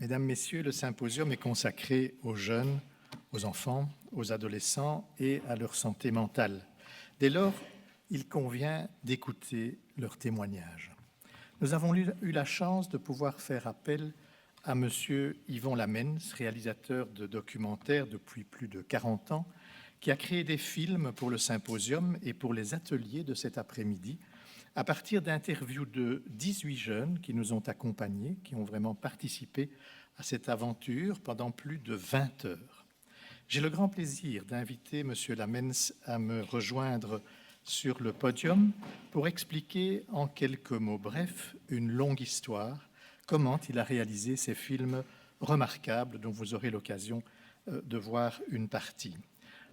Mesdames, Messieurs, le symposium est consacré aux jeunes, aux enfants, aux adolescents et à leur santé mentale. Dès lors, il convient d'écouter leurs témoignages. Nous avons eu la chance de pouvoir faire appel à M. Yvon Lamens, réalisateur de documentaires depuis plus de 40 ans, qui a créé des films pour le symposium et pour les ateliers de cet après-midi, à partir d'interviews de 18 jeunes qui nous ont accompagnés, qui ont vraiment participé à cette aventure pendant plus de 20 heures. J'ai le grand plaisir d'inviter M. Lamens à me rejoindre sur le podium pour expliquer en quelques mots brefs une longue histoire, comment il a réalisé ces films remarquables dont vous aurez l'occasion de voir une partie.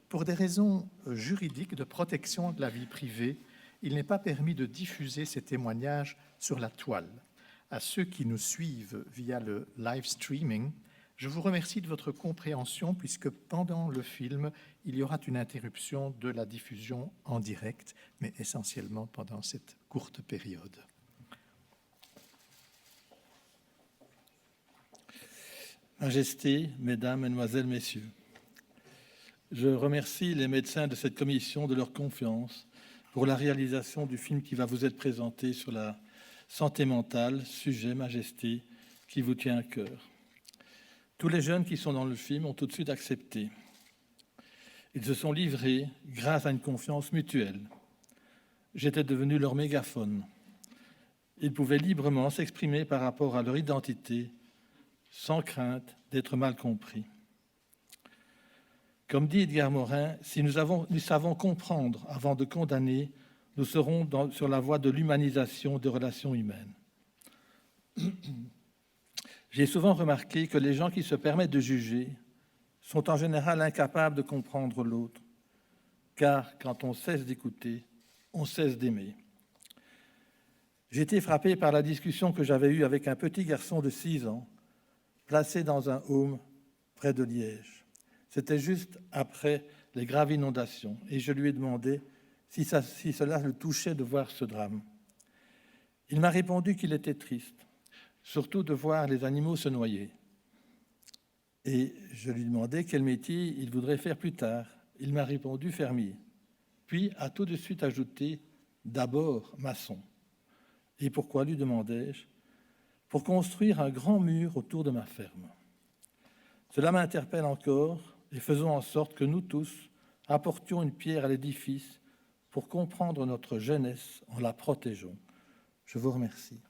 Pour des raisons juridiques de protection de la vie privée, il n'est pas permis de diffuser ces témoignages sur la toile. À ceux qui nous suivent via le live streaming, je vous remercie de votre compréhension puisque pendant le film, il y aura une interruption de la diffusion en direct, mais essentiellement pendant cette courte période. Majesté, Mesdames, Mesdemoiselles, Messieurs, je remercie les médecins de cette commission de leur confiance pour la réalisation du film qui va vous être présenté sur la santé mentale, sujet, Majesté, qui vous tient à cœur. Tous les jeunes qui sont dans le film ont tout de suite accepté. Ils se sont livrés grâce à une confiance mutuelle. J'étais devenu leur mégaphone. Ils pouvaient librement s'exprimer par rapport à leur identité, sans crainte d'être mal compris. Comme dit Edgar Morin, si nous savons comprendre avant de condamner, nous serons sur la voie de l'humanisation des relations humaines. J'ai souvent remarqué que les gens qui se permettent de juger sont en général incapables de comprendre l'autre, car quand on cesse d'écouter, on cesse d'aimer. J'ai été frappé par la discussion que j'avais eue avec un petit garçon de 6 ans, placé dans un home près de Liège. C'était juste après les graves inondations et je lui ai demandé si cela le touchait de voir ce drame. Il m'a répondu qu'il était triste, surtout de voir les animaux se noyer. Et je lui ai demandé quel métier il voudrait faire plus tard. Il m'a répondu fermier, puis a tout de suite ajouté d'abord maçon. Et pourquoi, lui demandai-je? Pour construire un grand mur autour de ma ferme. Cela m'interpelle encore et faisons en sorte que nous tous apportions une pierre à l'édifice pour comprendre notre jeunesse en la protégeant. Je vous remercie.